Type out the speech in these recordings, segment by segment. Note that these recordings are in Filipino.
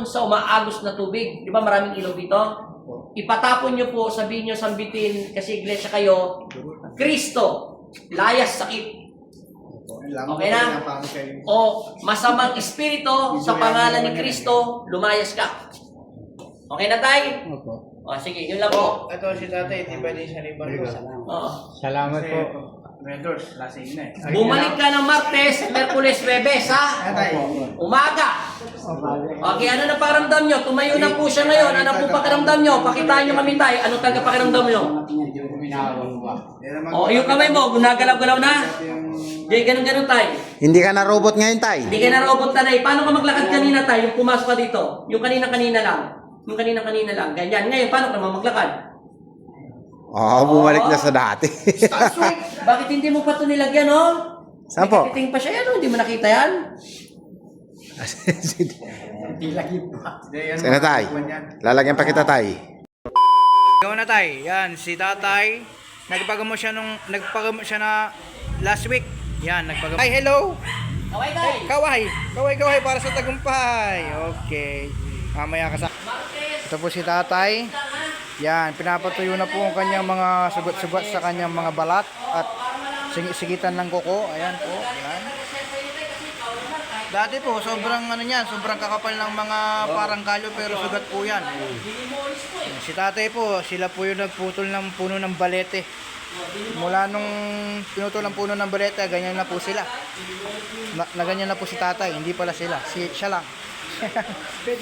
sa umaagos na tubig. Di ba maraming ilog dito? Ipatapon nyo po, sabihin nyo, sambitin, kasi iglesia kayo, Kristo, layas sakit. Okay na? O masamang espiritu sa pangalan ni Kristo, lumayas ka. Okay na tayo? O sige, yun lang po. Ito si tatay, di ba din siya rin Salamat po. Vendors, lasing na eh. Bumalik ka ng Martes, Merkules, Webes, ha? Umaga. Okay, ano na pakiramdam nyo? Tumayo na po siya ngayon. Ano po pakiramdam nyo? Pakitaan nyo kami tayo. Ano talaga pakiramdam nyo? O, yung kamay mo, gunagalaw-galaw na? Di, ganun-ganun tayo. Hindi ka na robot ngayon, tay. Hindi ka na robot tanay. Paano ka maglakad kanina tayo? Yung pumasok ka dito. Yung kanina-kanina lang. Yung kanina-kanina lang. Ganyan. Ngayon, paano ka naman maglakad? Bumalik na sa dati. Bakit hindi mo pa ito nilagyan, oh? Saan po? Nagtiting pa siya yan, oh. Hindi mo nakita yan? Sige, tay. Lalagyan pa kita, tay. Gawin na tayo. Yan, si tatay. Nagpagamo siya na last week. Yan, nagpagamo. Ay, hello! Kaway tayo. Kaway para sa tagumpay. Okay. Mamaya ka sa... Ito po si tatay. Yan, pinapatuyo na po ang kanyang mga sugat-sugat sa kanyang mga balat at sigitan ng kuko. Ayan po, yan. Dati po, sobrang sobrang kakapal ng mga parang kalyo pero sugat po yan. Si tatay po, sila po yung nagputol ng puno ng balete. Mula nung pinutol ng puno ng balete, ganyan na po sila. Na ganyan na po si tatay, hindi pala sila. Siya lang.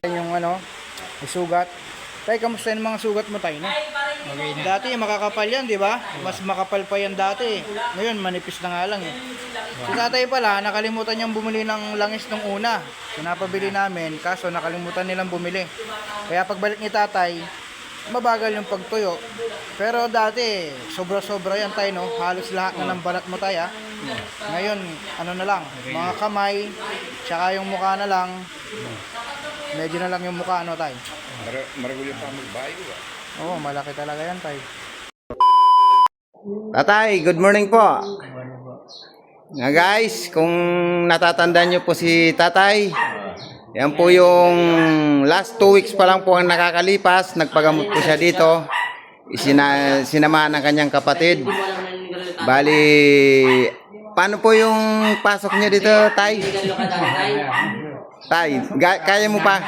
Yung sugat. Tay, kamusta yung mga sugat mo, tay, no? Okay na. Dati makakapal yan, di ba? Mas makapal pa yan dati. Ngayon, manipis na nga lang eh. Si tatay pala, nakalimutan niyang bumili ng langis nung una. Pinapabili namin, kaso nakalimutan nilang bumili. Kaya pagbalik ni tatay, mabagal yung pagtuyo. Pero dati, sobra-sobra yan, tay, no? Halos lahat na ng balat mo, tay, ha? Ngayon, ano na lang, mga kamay, tsaka yung mukha na lang. Medyo na lang yung mukha, ano, tay? Maragulyo pa magbayo ba? Oo, malaki talaga yan, tay. Tatay, good morning po. Nga guys, kung natatandaan nyo po si tatay, yan po yung last 2 weeks pa lang po ang nakakalipas. Nagpagamot po siya dito. Sinamahan ng kanyang kapatid. Bali, paano po yung pasok niya dito, tay? Tay, kaya mo pa?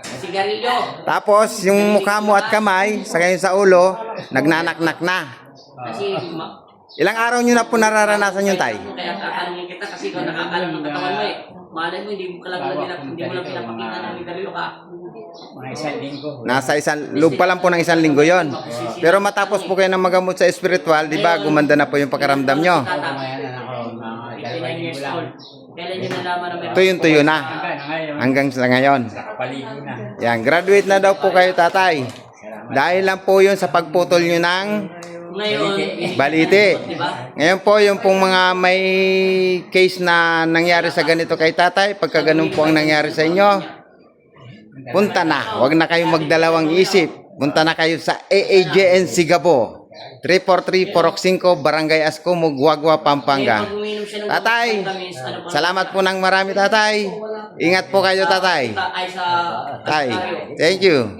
Sigarilyo. Tapos, yung mukha mo at kamay, saka yung sa ulo, nagnanaknak na. Kasi, Ilang araw nyo na po nararanasan yung tay? kaya tatanungin kita kasi ikaw nakakalam ng katawan mo eh. Malay mo, hindi mo lang pinapakita na sigarilyo ka. Mga isang linggo. Nasa loob pa lang po ng 1 linggo yon. Pero matapos po kayo ng magamot sa spiritual, di ba, gumanda na po yung pakiramdam nyo. Mamaya na ako, mga 59 years old. Kailan nyo nalaman na meron? Tuyo na. Hanggang sa ngayon. Paligo na. Yan, graduate na daw po kayo, tatay. Dahil lang po yun sa pagputol nyo ng Ngayon, balite. diba? Ngayon po, yung pong mga may case na nangyari sa ganito kay tatay, pagka ganun po ang nangyari sa inyo, punta na. Huwag na kayong magdalawang isip. Punta na kayo sa AAJN Sigabo. 343 Porok 5, Barangay Ascomog, Guagua, Pampanga. Tatay, salamat po ng marami, tatay. Ingat po kayo, tatay. Ay sa Tay, thank you.